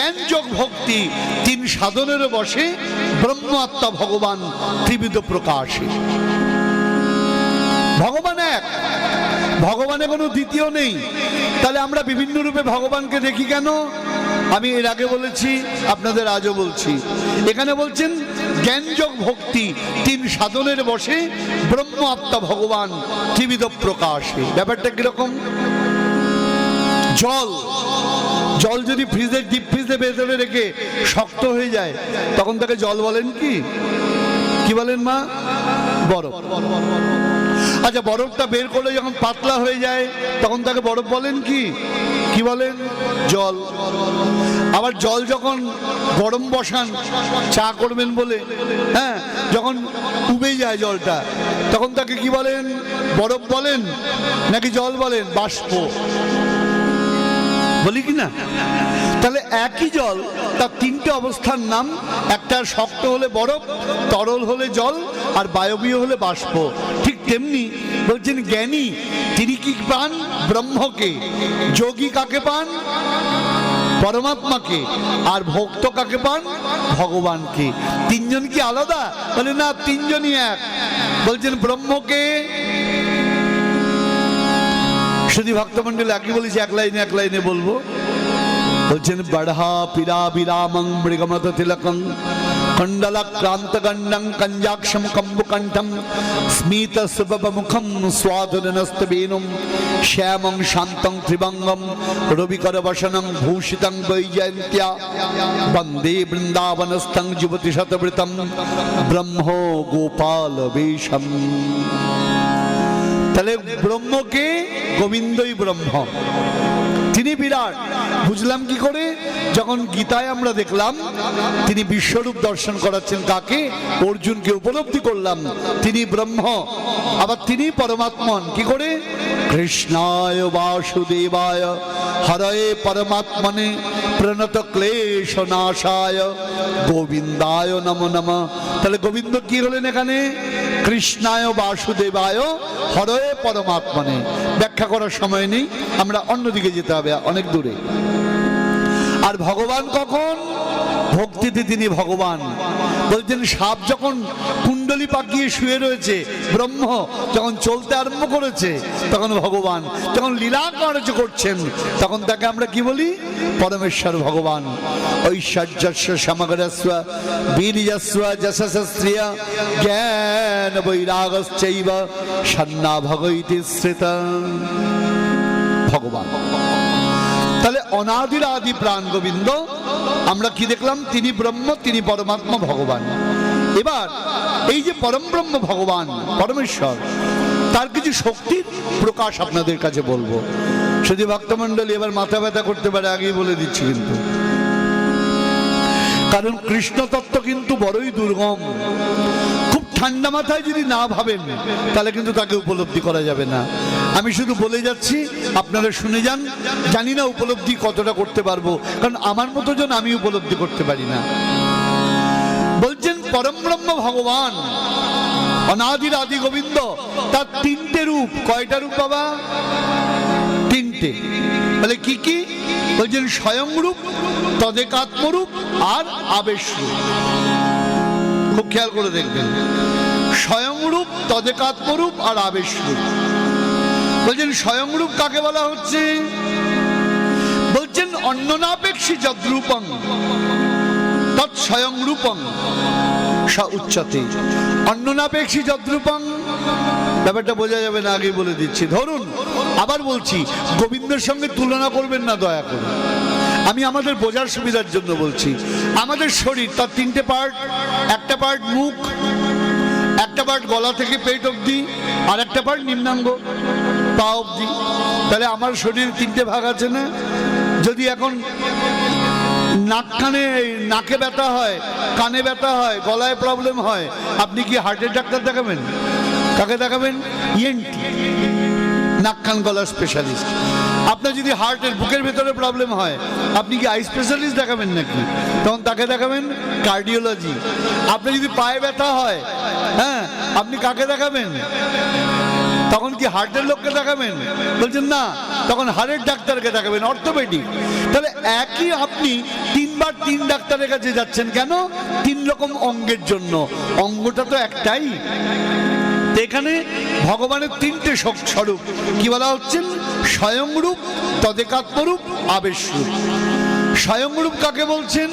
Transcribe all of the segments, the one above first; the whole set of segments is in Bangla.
জ্ঞান যোগ ভক্তি তিন সাধনের বসে ব্রহ্ম আত্মা ভগবান ত্রিবিধ প্রকাশে। ভগবান এক, ভগবানের কোনো দ্বিতীয় নেই। তাহলে আমরা বিভিন্ন রূপে ভগবানকে দেখি কেন? আমি এর আগে বলেছি, আপনাদের আজও বলছি। এখানে বলছেন জ্ঞান যোগ ভক্তি তিন সাধনের বসে ব্রহ্ম আত্মা ভগবান ত্রিবিধ প্রকাশে। ব্যাপারটা কিরকম? জল, জল যদি ফ্রিজের ডিপ ফ্রিজে ভেতরে রেখে শক্ত হয়ে যায় তখন তাকে জল বলেন কি? কি বলেন মা? বরফ। আচ্ছা, বরফটা বের করলে যখন পাতলা হয়ে যায় তখন তাকে বরফ বলেন কি? কি বলেন? জল। আবার জল যখন গরম বসান চা করবেন বলে, হ্যাঁ, যখন উবে যায় জলটা তখন তাকে কি বলেন? বরফ বলেন নাকি জল বলেন? বাষ্প বলি কি না? তাহলে একই জল, তার তিনটে অবস্থার নাম। একটা শক্ত হলে বরফ, তরল হলে জল, আর বায়বীয় হলে বাষ্প। ঠিক তেমনি বলছেন জ্ঞানী তিনি কি পান? ব্রহ্মকে। যোগী কাকে পান? পরমাত্মাকে। আর ভক্ত কাকে পান? ভগবানকে। তিনজন কি আলাদা? বলে না, তিনজনই এক। বলছেন ব্রহ্মকে শুধু ভক্তমন্ডলী আগে বলেছি, এক লাইনে বলবো। বলছেন বড়হা পিরা বিরামং মৃগমত তিলকং কণ্ডলাক্রান্ত গণ্ডং কঞ্জাক্ষম কম্বুকণ্ঠম স্মিত সুবব মুখম স্বাদুনস্তবেনুম শ্যামং শান্তং ত্রিভঙ্গম রবিকর বসনং ভূষিতং বৈজয়ন্ত্য়া বন্দে বৃন্দাবনস্থং যুবতী শতবৃতম ব্রহ্ম গোপাল বেশম। তাহলে ব্রহ্মকে, গোবিন্দই ব্রহ্ম, তিনি বিরাট। বুঝলাম কি করে? যখন গীতায় আমরা দেখলাম তিনি বিশ্বরূপ দর্শন করাচ্ছেন কাকে? অর্জুনকে। উপলব্ধি করলাম তিনি ব্রহ্ম, আবার তিনি পরমাত্মন। কি করে? কৃষ্ণায় বাসুদেবায় হরয়ে পরমাত্মনে প্রণত ক্লেশ নাশায় গোবিন্দায় নমো নমঃ। তাহলে গোবিন্দ কি হলেন এখানে? কৃষ্ণায় বাসুদেবায় হরয়ে পরমাত্মনে। ব্যাখ্যা করার সময় নেই, আমরা অন্যদিকে যেতে হবে, অনেক দূরে। আর ভগবান কখন? ভক্তিতে তিনি ভগবান। বলছেন সাপ যখন কুণ্ডলী পাকিয়ে শুয়ে রয়েছে, ব্রহ্ম যখন চলতে আরম্ভ করেছে তখন ভগবান। যখন লীলা কার্য করছেন তখন তাকে আমরা কি বলি? পরমেশ্বর ভগবান। ঐশ্বর্যস্য সমগ্রস্ব বীর্যস্ব যশস্রিয়া জ্ঞান বৈরাগশ্চৈব সন্না ভগৈতি শ্রিতা। ভগবান তাহলে অনাদির আদি প্রাণ গোবিন্দ। আমরা কি দেখলাম? তিনি ব্রহ্ম, তিনি পরমাত্মা ভগবান। এবার এই যে পরম ব্রহ্ম ভগবান পরমেশ্বর, তার কিছু শক্তির প্রকাশ আপনাদের কাছে বলবো। যদি ভক্তমন্ডলী এবার মাথা ব্যথা করতে পারে আগেই বলে দিচ্ছি কিন্তু, কারণ কৃষ্ণ তত্ত্ব কিন্তু বড়ই দুর্গম। খুব ঠান্ডা মাথায় যদি না ভাবেন তাহলে কিন্তু তাকে উপলব্ধি করা যাবে না। আমি শুধু বলে যাচ্ছি, আপনারা শুনে যান। জানি না উপলব্ধি কতটা করতে পারবো, কারণ আমার মতো জন আমি উপলব্ধি করতে পারি না। বলছেন পরম ব্রহ্ম ভগবান অনাদির আদি গোবিন্দ, তার তিনটে রূপ। কয়টা রূপ বাবা? তিনটে। বলে কি কি? বলছেন স্বয়ং রূপ, তদেকাত্মরূপ আর আবেশ রূপ। খুব খেয়াল করে দেখবেন, স্বয়ং রূপ, তদেকাত্মরূপ আর আবেশ রূপ। বলছেন স্বয়ং রূপ কাকে বলা হচ্ছে? বলছেন অন্যনাপেক্ষী যদ্রূপং তৎ স্বয়ং রূপং স উচ্যতে। অন্যনাপেক্ষী যদ্রূপং, ব্যাপারটা বোঝা যাবে না, আগে বলে দিচ্ছি। ধরুন, আবার বলছি, গোবিন্দের সঙ্গে তুলনা করবেন না দয়া করে। আমি আমাদের বোঝার সুবিধার জন্য বলছি। আমাদের শরীর তার তিনটে পার্ট। একটা পার্ট মুখ, একটা পার্ট গলা থেকে পেট অবধি, আর একটা পার্ট নিম্নাঙ্গ পা অবধি। তাহলে আমার শরীরে তিনটে ভাগ আছে না? যদি এখন নাকে ব্যথা হয়, কানে ব্যথা হয়, গলায় প্রবলেম হয়, আপনি কি হার্টের ডাক্তার দেখাবেন? কাকে দেখাবেন? ইএনটি, নাক কান গলা স্পেশালিস্ট। আপনার যদি হার্টের বুকের ভেতরে প্রবলেম হয় আপনি কি আই স্পেশালিস্ট দেখাবেন নাকি? তখন তাকে দেখাবেন কার্ডিওলজি। আপনার যদি পায়ে ব্যথা হয়, হ্যাঁ, আপনি কাকে দেখাবেন? তখন কি হার্টের লোককে দেখাবেন? বলছেন না, তখন হাড়ের ডাক্তারকে দেখাবেন, অর্থোপেডিক। তাহলে একই আপনি তিনবার তিন ডাক্তারের কাছে যাচ্ছেন কেন? তিন রকম অঙ্গের জন্য। অঙ্গটা তো একটাই। এখানে ভগবানের তিনটে স্বরূপ কি বলা হচ্ছেন? স্বয়ংরূপ, তদেকাত্মরূপ, আবেশরূপ। স্বয়ংরূপ কাকে বলছেন?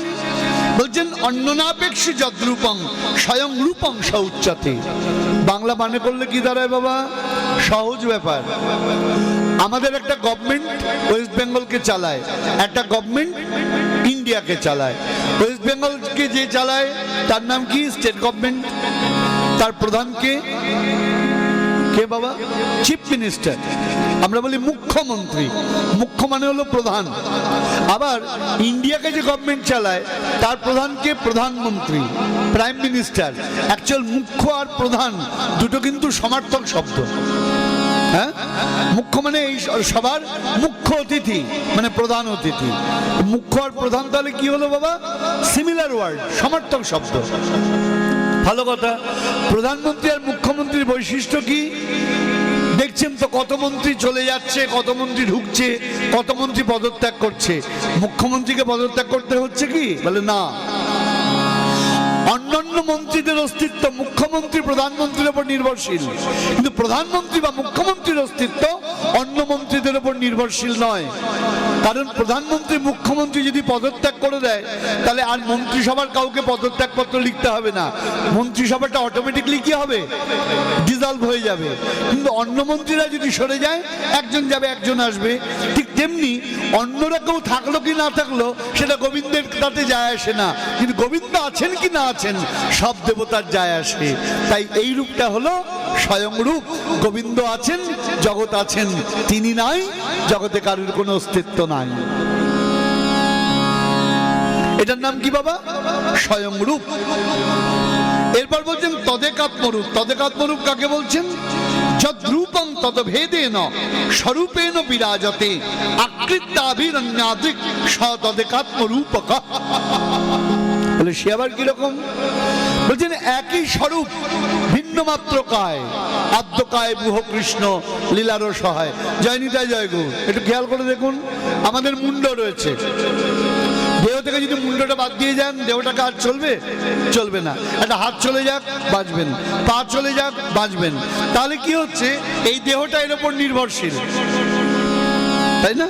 বলছেন অন্যনাপেক্ষ যদ্রূপং স্বয়ং রূপং স উচ্যতে। বাংলা মানে করলে কি দাঁড়ায় বাবা? সহজ ব্যাপার। আমাদের একটা গভর্নমেন্ট ওয়েস্ট বেঙ্গলকে চালায়, একটা গভর্নমেন্ট ইন্ডিয়াকে চালায়। ওয়েস্ট বেঙ্গলকে যে চালায় তার নাম কি? State government. তার প্রধানকে কে বাবা? Chief minister. আমরা বলি মুখ্যমন্ত্রী। মুখ্য মানে হলো প্রধান। আবার ইন্ডিয়াকে যে গভর্নমেন্ট চালায় তার প্রধানকে প্রধানমন্ত্রী, প্রাইম মিনিস্টার। অ্যাকচুয়াল মুখ্য আর প্রধান দুটো কিন্তু সমার্থক শব্দ। হ্যাঁ, মুখ্য মানে এই সবার মুখ্য অতিথি, মানে প্রধান অতিথি। মুখ্য আর প্রধান তাহলে কি হলো বাবা? সিমিলার ওয়ার্ড, সমার্থক শব্দ। ভালো কথা। প্রধানমন্ত্রী আর মুখ্যমন্ত্রীর বৈশিষ্ট্য কি? দেখছেন তো কত মন্ত্রী চলে যাচ্ছে, কত মন্ত্রী ঢুকছে, কত মন্ত্রী পদত্যাগ করছে। মুখ্যমন্ত্রীকে পদত্যাগ করতে হচ্ছে কি? বলে না। অন্যান্য মন্ত্রীদের অস্তিত্ব মুখ্যমন্ত্রী প্রধানমন্ত্রীর উপর নির্ভরশীল, কিন্তু প্রধানমন্ত্রী বা মুখ্যমন্ত্রীর অস্তিত্ব অন্য মন্ত্রীদের উপর নির্ভরশীল নয়। কারণ প্রধানমন্ত্রী মুখ্যমন্ত্রী যদি পদত্যাগ করে দেয় তাহলে আর মন্ত্রিসভার কাউকে পদত্যাগপত্র লিখতে হবে না। মন্ত্রিসভাটা অটোমেটিকলি কি হবে? ডিসলভ হয়ে যাবে। কিন্তু অন্য মন্ত্রীরা যদি সরে যায়, একজন যাবে একজন আসবে। ঠিক তেমনি অন্যরা কেউ থাকলো কি না থাকলো সেটা গোবিন্দের তাতে যায় আসে না, কিন্তু গোবিন্দ আছেন কি না আছেন সব দেবতার যায় আসে। তাই এই রূপটা হলো স্বয়ং রূপ। গোবিন্দ আছেন, জগৎ আছেন, তিনি নাই, জগতে কারোর কোনো অস্তিত্ব নাই। এটার নাম কি বাবা? স্বয়ং রূপ। এরপর বলছেন তদেকাত্মরূপ। তদেকাত্মরূপ কাকে বলছেন? যদ্রূপং তদ্ভেদেন স্বরূপেণ বিরাজতে আকৃত্যাভিরণ্যাদিক সতদেকাত্মরূপক। বলে সে আবার কিরকম? বলছেন একই স্বরূপ, ভিন্ন মাত্র কায়। আদ্যকায় বুহ কৃষ্ণ লীলার সহায়। জয় নিতাই জয় গো। একটু খেয়াল করে দেখুন, আমাদের মুন্ড রয়েছে। দেহ থেকে যদি মুন্ডটা বাদ দিয়ে যান, দেহটাকে আর চলবে? চলবে না। একটা হাত চলে যাক, বাঁচবেন। পা চলে যাক, বাঁচবেন। তাহলে কি হচ্ছে? এই দেহটা এর উপর নির্ভরশীল, তাই না?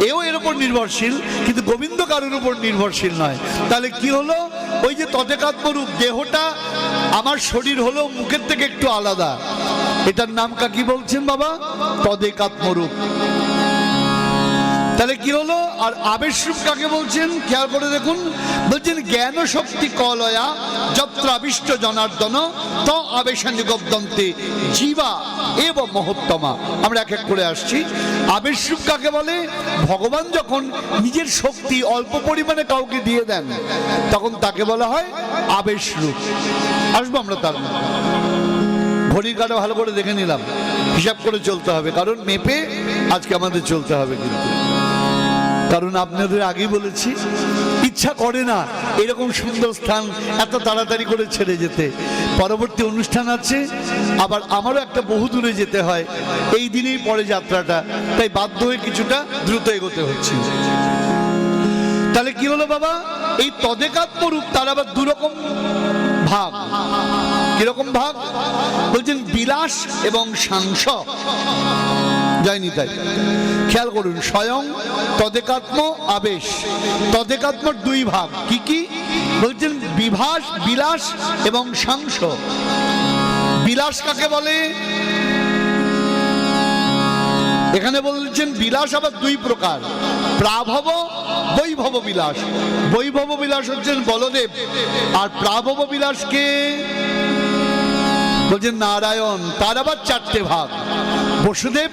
এও এর উপর নির্ভরশীল, কিন্তু গোবিন্দ কারোর উপর নির্ভরশীল নয়। তাহলে কি হলো? ওই যে তদেকাত্মরূপ, দেহটা আমার শরীর হলো মুখের থেকে একটু আলাদা। এটার নাম কি বলছেন বাবা? তদেকাত্মরূপ। তাহলে কি হলো? আর আবেশরূপ কাকে বলছেন? খেয়াল করে দেখুন। বলছেন জ্ঞান শক্তি কলয়া যত্র আবিষ্ট জনার্দন ত আবেশানিগব্দন্তে জীবা এব মহত্তমা। আমরা এক এক করে আসছি। আবেশরূপ কাকে বলে? ভগবান যখন নিজের শক্তি অল্প পরিমাণে কাউকে দিয়ে দেন তখন তাকে বলা হয় আবেশরূপ। আসবো আমরা তার মধ্যে। ঘড়ির কাঁটা ভালো করে দেখে নিলাম, হিসাব করে চলতে হবে, কারণ মেপে আজকে আমাদের চলতে হবে। কিন্তু কারণ আপনাদের আগেই বলেছি, ইচ্ছা করে না এরকম সুন্দর স্থান এত তাড়াতাড়ি করে ছেড়ে যেতে। পরবর্তী অনুষ্ঠান আছে, আবার আমারও একটা বহু দূরে যেতে হয় এই দিনেই পরে যাত্রাটা, তাই বাধ্য হয়ে কিছুটা দ্রুত এগোতে হচ্ছে। তাহলে কি হলো বাবা? এই তদেকাত্মরূপ তার আবার দুরকম ভাগ। কিরকম ভাগ? বলছেন বিলাস এবং সাংস। যায়নি তাই খেয়াল করুন। স্বয়ং, তদেকাত্ম, আবেশ। তদেকাত্মর দুই ভাগ। কি কি বলছেন? বিভাস, বিলাস এবং সাংস। বিলাস কাকে বলে? এখানে বলছেন বিলাস আবার দুই প্রকার, প্রাভব, বৈভব বিলাস। বৈভব বিলাস হচ্ছেন বলদেব, আর প্রাভব বিলাসকে বলছেন নারায়ণ। তার আবার চারটে ভাগ: বসুদেব,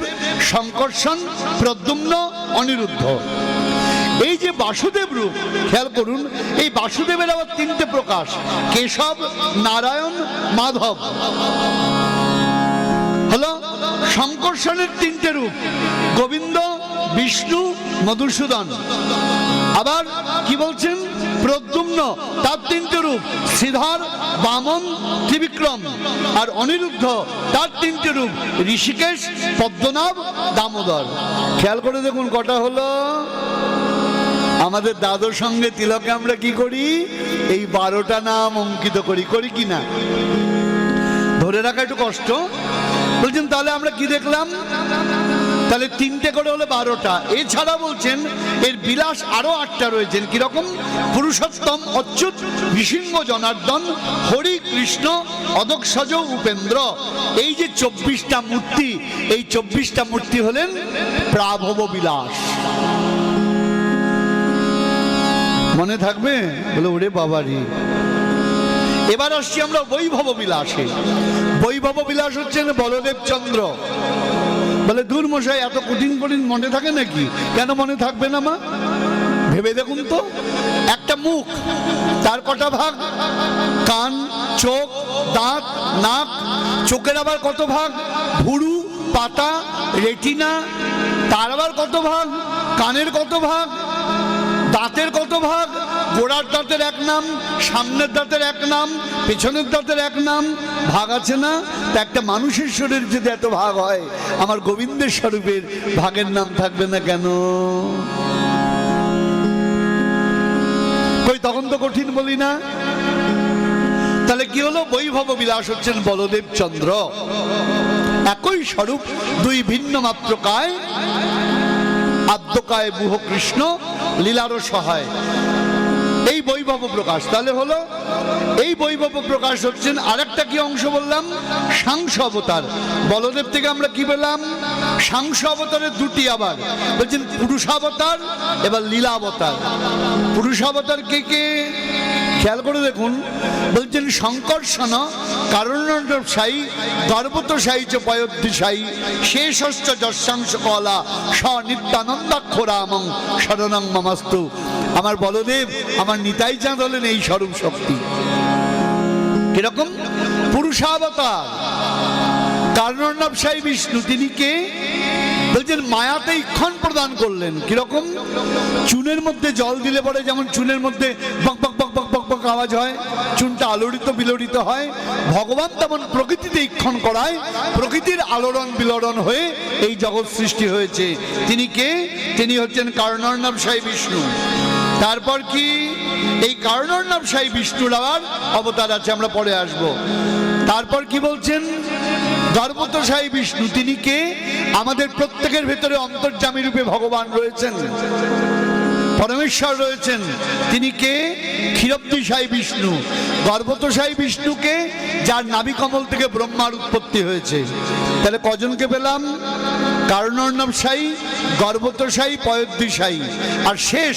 শঙ্কর্ষণ, প্রদ্যুম্ন, অনিরুদ্ধ। এই যে বাসুদেব রূপ, খেয়াল করুন, এই বাসুদেবের আবার তিনটে প্রকাশ: কেশব, নারায়ণ, মাধব। হলো শঙ্কর্ষণের তিনটে রূপ: গোবিন্দ, বিষ্ণু মধুসূদন। আবার কি বলছেন? প্রদ্যুম্ন, তার তিনটে রূপ, শ্রীধর, বামন, ত্রিবিক্রম। আর অনিরুদ্ধ, তার তিনটে রূপ, ঋষিকেশ, পদ্মনাভ, দামোদর। খেয়াল করে দেখুন কটা হলো। আমাদের দাদুর সঙ্গে তিলকে আমরা কি করি? এই 12টা নাম অঙ্কিত করি, করি কি না? ধরে রাখা একটু কষ্ট। বলছেন তাহলে আমরা কি দেখলাম? তাহলে 3টে করে হলো 12টা। এছাড়া বলছেন এর বিলাস আরো 8টা রয়েছেন। কিরকম? পুরুষোত্তম, অচ্যুত, নৃসিংহ, জনার্দন, হরি, কৃষ্ণ, অদক্ষজ, উপেন্দ্র। এই যে 24টা মূর্তি, এই 24টা মূর্তি হলেন প্রাভব বিলাস। মনে থাকবে? বলে ওরে বাবারি। এবার আসছি আমরা বৈভব বিলাসে। বৈভব বিলাস হচ্ছেন বলদেব চন্দ্র। বলে দূর মশাই, এত কঠিন কঠিন মনে থাকে নাকি? কেন মনে থাকবে না মা? ভেবে দেখুন তো। একটা মুখ, তার কটা ভাগ? কান, চোখ, দাঁত, নাক। চোখের আবার কত ভাগ? ভুরু, পাতা, রেটিনা। তার আবার কত ভাগ? কানের কত ভাগ? দাঁতের কত ভাগ? গোড়ার দাঁতের এক নাম, সামনের দাঁতের এক নাম, পেছনের দাঁতের এক নাম। ভাগ আছে না? তা একটা মানুষের শরীর যদি এত ভাগ হয়, আমার গোবিন্দের স্বরূপের ভাগের নাম থাকবে না কেন? কই তখন তো কঠিন বলি না। তাহলে কি হলো? বৈভব বিলাস হচ্ছেন বলদেব চন্দ্র। একই স্বরূপ, দুই ভিন্ন মাত্র কায়, আদ্যকায় বুহ কৃষ্ণ, লীলারও সহায়। এই বৈভব প্রকাশ। তাহলে হলো এই বৈভব প্রকাশ হচ্ছেন আরেকটা কি অংশ বললাম? সাংস অবতার। বলদেব থেকে আমরা কি পেলাম? সাংস অবতারের দুটি। আবার বলছেন পুরুষাবতার, এবার লীলাবতার। পুরুষাবতার কে কে? খেয়াল করে দেখুন। বলছেন শঙ্কর্ষণ, কারণসায়ী, গর্ভতসায়ী চ পয়োদ্ধিসায়ী, শেষশ্চ যশাংশ কলা, স নিত্যানন্দাক্ষ রামং শরণং মমাস্তু। আমার বলদেব, আমার নিতাই চাঁদ হলেন এই স্বরূপ শক্তি। কিরকম? পুরুষাবতার। কারণসায়ী বিষ্ণু, তিনি কে? বলছেন মায়াতে ইক্ষণ প্রদান করলেন। কিরকম? চুনের মধ্যে জল দিলে পরে যেমন চুনের মধ্যে বক বক বক বক বক বক আওয়াজ হয়, চুনটা আলোড়িত বিলোড়িত হয়, ভগবান তেমন প্রকৃতিতে ইক্ষণ করায়, প্রকৃতির আলোড়ন বিলোড়ন হয়ে এই জগৎ সৃষ্টি হয়েছে। তিনি কে? তিনি হচ্ছেন কারণার্ণবসায়ী বিষ্ণু। তারপর কি? এই কারণার্ণবসায়ী বিষ্ণুর আবার অবতার আছে, আমরা পরে আসব। তারপর কি বলছেন? গর্ভতসায়ী বিষ্ণু, তিনি কে? আমাদের প্রত্যেকের ভেতরে অন্তর্যামী রূপে ভগবান রয়েছেন, পরমেশ্বর রয়েছেন। তিনি কে? ক্ষীরব্দিসায়ী বিষ্ণু। গর্ভতসায়ী বিষ্ণুকে, যার নাভি কমল থেকে ব্রহ্মার উৎপত্তি হয়েছে। তাহলে কজনকে পেলাম? কারণার্ণবসায়ী, গর্ভতসায়ী, পয়োদ্ধিসায়ী। আর শেষ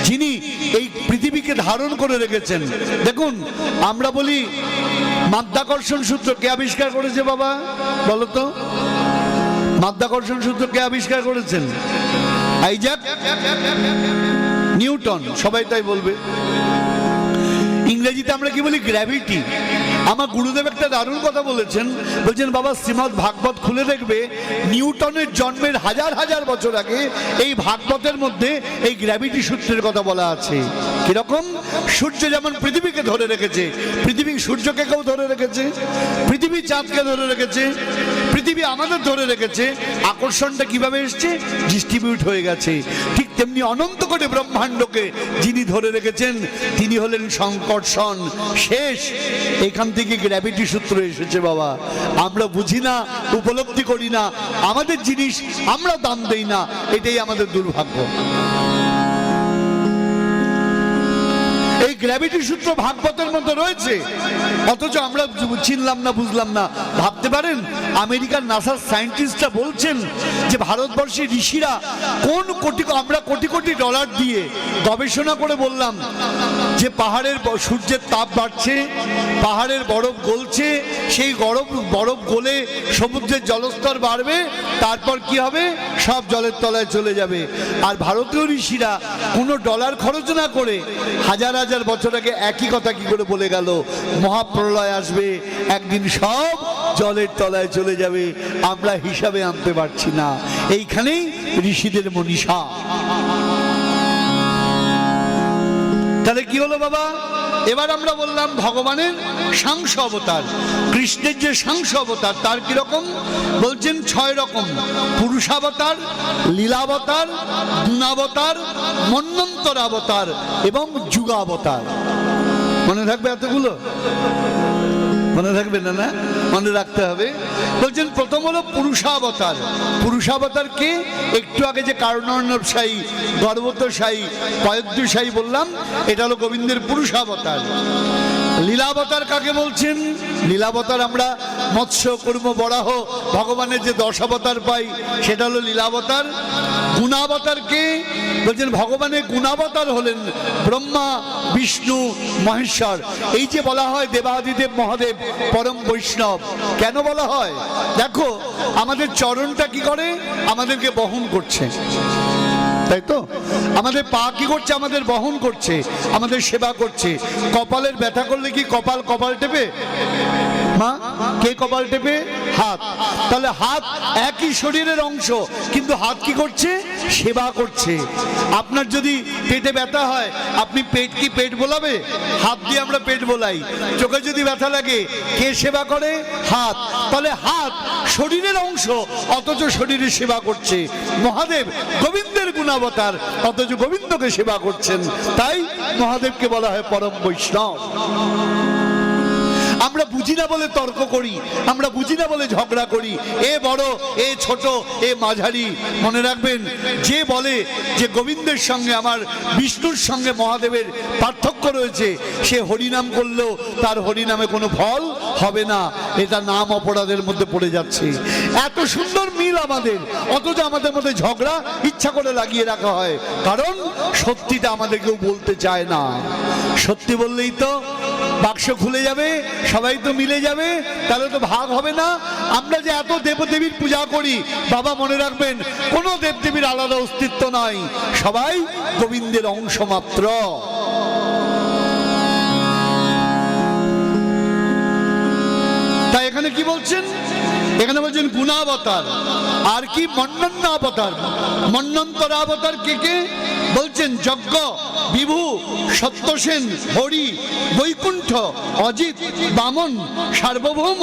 যিনি এই পৃথিবীকে ধারণ করে রেখেছেন। দেখুন, আমরা বলি মাধ্যাকর্ষণ সূত্র কে আবিষ্কার করেছে বাবা? বলো তো। মাধ্যাকর্ষণ সূত্র কে আবিষ্কার করেছেন? Isaac Newton. সবাই তাই বলবে। ইংরেজিতে আমরা কি বলি? গ্র্যাভিটি। আমার গুরুদেব একটা দারুণ কথা বলেছেন। বলছেন বাবা, শ্রীমদ্ ভাগবত খুলে দেখবে, নিউটনের জন্মের হাজার হাজার বছর আগে এই ভাগবতের মধ্যে এই গ্র্যাভিটি সূত্রের কথা বলা আছে। কিরকম? সূর্য যেমন পৃথিবীকে ধরে রেখেছে, পৃথিবী সূর্যকে কেউ ধরে রেখেছে, পৃথিবী চাঁদকে ধরে রেখেছে, পৃথিবী আমাদের ধরে রেখেছে। আকর্ষণটা কিভাবে এসছে? ডিস্ট্রিবিউট হয়ে গেছে। ঠিক তেমনি অনন্ত কোটি ব্রহ্মাণ্ডকে যিনি ধরে রেখেছেন, তিনি হলেন সংকর্ষণ। শেষ এখান থেকে গ্র্যাভিটি সূত্র এসেছে বাবা। আমরা বুঝি না, উপলব্ধি করি না, আমাদের জিনিস আমরা দাম দেই না, এটাই আমাদের দুর্ভাগ্য। এই গ্র্যাভিটি সূত্র ভাগবতের মধ্যে রয়েছে, অথচ আমরা চিনলাম না, বুঝলাম না। ভাবতে পারেন আমেরিকার নাসার সায়েন্টিস্টরা বলছেন যে ভারতবর্ষের ঋষিরা কোন কোটি, আমরা কোটি কোটি ডলার দিয়ে গবেষণা করে বললাম যে পাহাড়ের সূর্যের তাপ বাড়ছে, পাহাড়ের বরফ গলছে, সেই বরফ গলে সমুদ্রের জলস্তর বাড়বে, তারপর কি হবে, সব জলের তলায় চলে যাবে। আর ভারতীয় ঋষিরা কোনো ডলার খরচ না করে হাজার হাজার বছর আগে একই কথা কি করে বলে গেল, মহাপ্রলয় আসবে, একদিন সব জলের তলায় চলে যাবে, আমরা হিসাবে আনতে পারছি না। এইখানেই ঋষিদের মনীষা। তাহলে কি হলো বাবা, এবার আমরা বললাম ভগবানের সাংস অবতার। কৃষ্ণের যে সাংস অবতার তার কিরকম বলছেন, 6 রকম: পুরুষাবতার, লীলাবতার, গুণাবতার, মন্বন্তর অবতার এবং যুগাবতার। মনে থাকবে এতগুলো? মনে থাকবে না? না, মনে রাখতে হবে। বলছেন প্রথম হলো পুরুষাবতার। পুরুষাবতার কে? একটু আগে যে কারণার্ণবশায়ী, গর্বতশায়ী, পয়দ্যশায়ী বললাম, এটা হলো গোবিন্দের পুরুষাবতার। লীলাবতার কাকে বলছেন? লীলাবতার আমরা মৎস্য, কুর্ম, বরাহ ভগবানের যে 10 অবতার পাই, সেটা হলো লীলাবতার। গুণাবতার কে? বলছেন ভগবানের গুণাবতার হলেন ব্রহ্মা, বিষ্ণু, মহেশ্বর। এই যে বলা হয় দেবাদিদেব মহাদেব পরম বৈষ্ণব, কেন বলা হয়? দেখো আমাদের চরণটা কি করে, আমাদেরকে বহন করছে, তাই তো? আমাদের পা কি করছে, আমাদের বহন করছে, আমাদের সেবা করছে। কপালের ব্যথা করলে কি কপাল টেপে? মা, কে কপাল টেপে? হাত। তাহলে হাত একই শরীরের অংশ, কিন্তু হাত কি করছে? সেবা করছে। আপনার যদি পেটে ব্যথা হয়, আপনি পেট বোলাবে? হাত দিয়ে আমরা পেট বোলাই। চোখে যদি ব্যথা লাগে, কে সেবা করে? হাত। তাহলে হাত শরীরের অংশ, অথচ শরীরের সেবা করছে। মহাদেব গোবিন্দের গুণাবতার, অথচ গোবিন্দকে সেবা করছেন। তাই মহাদেবকে বলা হয় পরম বৈষ্ণব। আমরা বুঝি না বলে তর্ক করি, আমরা বুঝি না বলে ঝগড়া করি, এ বড়, এ ছোট, এ মাঝারি। মনে রাখবেন, যে বলে যে গোবিন্দের সঙ্গে আমার বিষ্ণুর সঙ্গে মহাদেবের পার্থক্য রয়েছে, সে হরিনাম করলেও তার হরিনামে কোনো ফল হবে না। এটা নাম অপরাধের মধ্যে পড়ে যাচ্ছে। এত সুন্দর মিল আমাদের, অথচ আমাদের মধ্যে ঝগড়া ইচ্ছা করে লাগিয়ে রাখা হয়, কারণ সত্যিটা আমাদের কেউ বলতে চায় না। সত্যি বললেই তো বাক্স খুলে যাবে, সবাই তো মিলে যাবে, তাহলে তো ভাগ হবে না। আমরা যে এত দেবদেবীর পূজা করি, বাবা মনে রাখবেন, কোনো দেবদেবীর আলাদা অস্তিত্ব নাই, সবাই গোবিন্দের অংশ মাত্র। তাই এখানে কি বলছেন? এখানে বলছেন গুণাবতার। আর কি? মন্বন্তরাবতার। মন্বন্তরাবতার কে কে? বলছেন যজ্ঞ, বিভু, সত্যসেন, হরি, বৈকুণ্ঠ, অজিত, বামন, সার্বভৌম,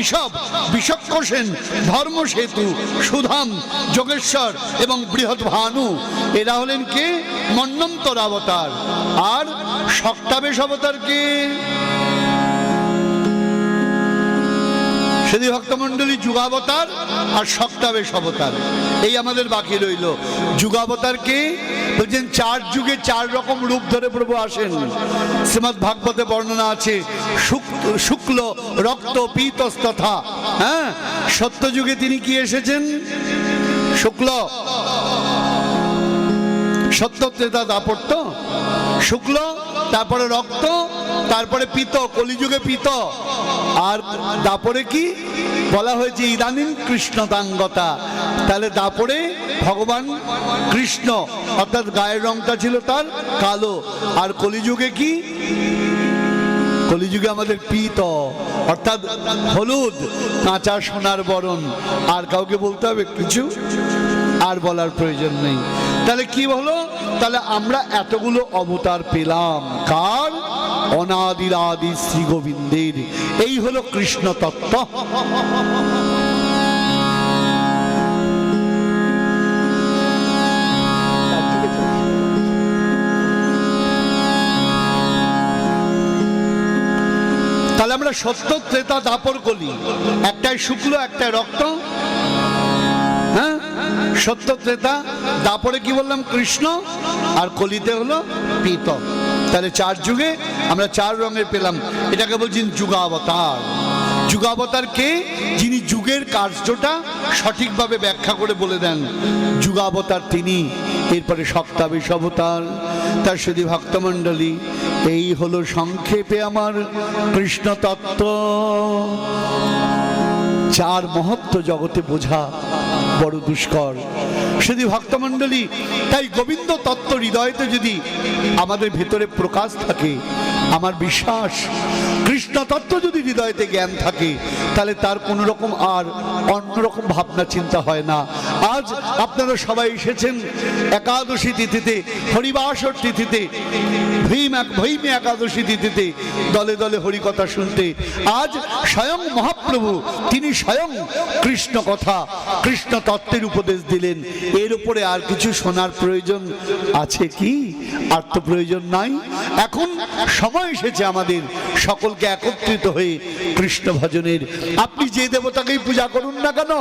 ঋষভ, বিশক্কসেন, ধর্মসেতু, সুধাম, যোগেশ্বর এবং বৃহৎ ভানু। এরা হলেন কে? মন্বন্তরাবতার। আর শক্তাবেশ অবতার কে? সেদি ভক্তমণ্ডলী যুগাবতার আর শক্তাবেশ অবতার, এই আমাদের বাকি রইল। যুগাবতার কে? বলছেন 4 যুগে 4 রকম রূপ ধরে প্রভু আসেন। শ্রীমদ্ ভাগবতে বর্ণনা আছে, শুক্ল, রক্ত, পীতস্তথা। হ্যাঁ, সত্য যুগে তিনি কি এসেছেন? শুক্ল, সত্য, ত্রেতা, দাপর তো শুক্ল, তারপরে রক্ত, তারপরে পীত, কলিযুগে পীত। আর দাপরে কি বলা হয়েছে? ইদানিং কৃষ্ণতাঙ্গতা। তাহলে দাপরে ভগবান কৃষ্ণ, অর্থাৎ গায়ের রংটা ছিল তার কালো। আর কলিযুগে কি? কলিযুগে আমাদের পীত, অর্থাৎ হলুদ, কাঁচা সোনার বরণ। আর কাউকে বলতে হবে কিছু? আর বলার প্রয়োজন নেই। তাহলে কি হলো? তাহলে আমরা এতগুলো অবতার পেলাম কার? অনাদিরাদি শ্রী গোবিন্দের। এই হলো কৃষ্ণ তত্ত্ব। তাহলে আমরা সত্য, ত্রেতা, দাপর, কলি, একটাই শুক্ল, একটাই রক্ত। হ্যাঁ, সত্য, ত্রেতা, দাপরে কি বললাম? কৃষ্ণ, আর কলিতে হলো পীত। তাহলে 4 যুগে আমরা 4 রঙের পেলাম। এটাকে বলছেন যুগাবতার। যুগাবতার কে? যিনি যুগের কার্যটা সঠিকভাবে ব্যাখ্যা করে বলে দেন, যুগাবতার তিনি। এরপরে শক্তাবেশ অবতার, তার সাথে ভক্তমণ্ডলী, এই হলো সংক্ষেপে আমার কৃষ্ণ তত্ত্ব, যার মহত্ব জগতে বোঝা বড় দুষ্কর। শুধু ভক্তমণ্ডলী, তাই গোবিন্দ তত্ত্ব হৃদয়তে যদি আমাদের ভেতরে প্রকাশ থাকে, আমার বিশ্বাস কৃষ্ণ তত্ত্ব যদি হৃদয়তে জ্ঞান থাকে, তাহলে তার কোনো রকম আর অন্যরকম ভাবনা চিন্তা হয় না। আজ আপনারা সবাই এসেছেন একাদশী তিথিতে, হরিবাসর তিথিতে, ভৈমী একাদশী তিথিতে দলে দলে হরিকথা শুনতে। আজ স্বয়ং মহাপ্রভু তিনি স্বয়ং কৃষ্ণ কথা, কৃষ্ণ তত্ত্বের উপদেশ দিলেন। এর উপরে আর কিছু শোনার প্রয়োজন আছে কি? আর তো প্রয়োজন নাই। এখন সময় এসেছে আমাদের সকলকে একত্রিত হয়ে কৃষ্ণ ভজনের। আপনি যে দেবতাকেই পূজা করুন না কেন,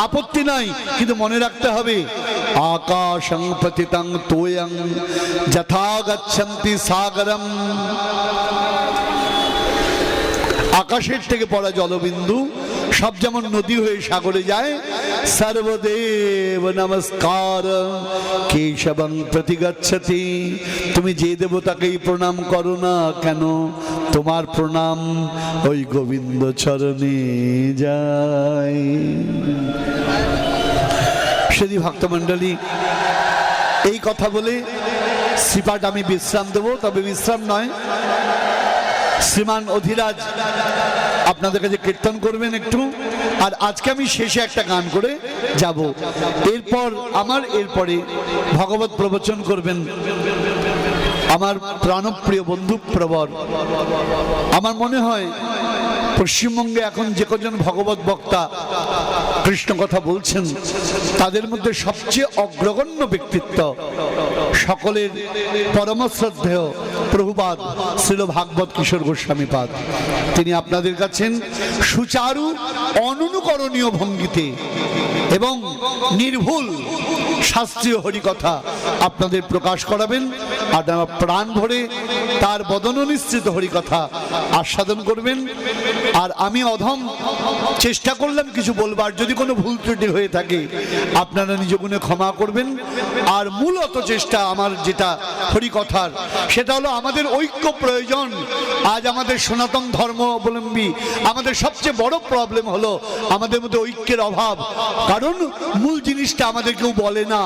আপত্তি নাই, কিন্তু মনে রাখতে হবে আকাশং পতিতং তোয়ং যথা গচ্ছন্তি সাগরম। আকাশের থেকে পড়া জলবিন্দু সব যেমন নদী হয়ে সাগরে যায়, সর্বদেব নমস্কার কেশবং প্রতিগচ্ছতি। তুমি যে দেবতাকেই প্রণাম করো না কেন, তোমার প্রণাম ওই গোবিন্দ চরণে যায়। সেদি ভক্তমণ্ডলী, এই কথা বলে শ্রীপাঠ আমি বিশ্রাম দেব, তবে বিশ্রাম নয়, শ্রীমান অধিরাজ আপনাদের কাছে কীর্তন করবেন একটু, আর আজকে আমি শেষে একটা গান করে যাব। এরপর এরপরে ভগবত প্রবচন করবেন আমার প্রাণপ্রিয় বন্ধু প্রবর। আমার মনে হয় পশ্চিমবঙ্গে এখন যে কজন ভগবত বক্তা কৃষ্ণ কথা বলছেন, তাদের মধ্যে সবচেয়ে অগ্রগণ্য ব্যক্তিত্ব সকলের পরম শ্রদ্ধেয় প্রভুপাদ শ্রীল ভাগবত কিশোর গোস্বামী পাদ। তিনি আপনাদের কাছে সুচারু অনুকরণীয় ভঙ্গিতে এবং নির্ভুল শাস্ত্রীয় হরিকথা আপনাদের প্রকাশ করাবেন। আপনারা প্রাণ ভরে তার বদন নিশ্চিত হরিকথা আস্বাদন করবেন। আর আমি অধম চেষ্টা করলাম কিছু বলবার, যদি কোনো ভুল ত্রুটি হয়ে থাকে আপনারা নিজ গুণে ক্ষমা করবেন। আর মূলত চেষ্টা আমার যেটা হরিকথার, সেটা হলো আমাদের ঐক্য প্রয়োজন। আজ আমাদের সনাতন ধর্ম অবলম্বী আমাদের সবচেয়ে বড় প্রবলেম হলো আমাদের মধ্যে ঐক্যের অভাব। কারণ মূল জিনিসটা আমাদের কেউ বলে না,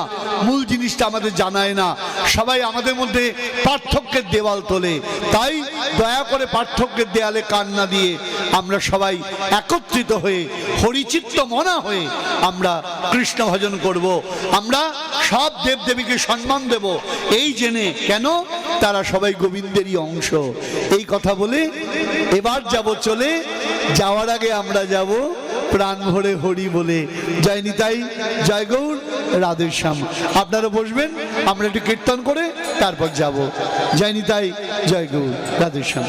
মূল জিনিসটা আমাদের জানায় না। সবাই আমাদের মধ্যে পার্থক্যের দেওয়াল তোলে। তাই দয়া করে পার্থক্যের দেয়ালে কান না দিয়ে আমরা সবাই একত্রিত হয়ে হরিচিত্ত মনা হয়ে আমরা কৃষ্ণ ভজন করব। আমরা সব দেবদেবীকে সম্মান দেব এই জেনে, কেন তারা সবাই গোবিন্দেরই অংশ। এই কথা বলে এবার যাব চলে, যাওয়ার আগে আমরা যাব প্রাণ ভরে হরি বলে। জয় নিতাই, জয় গৌর, রাধেশ্যাম। আপনারা বসবেন, আমরা একটু কীর্তন করে তারপর যাব। জয় নিতাই, জয় গৌর, রাধেশ্যাম।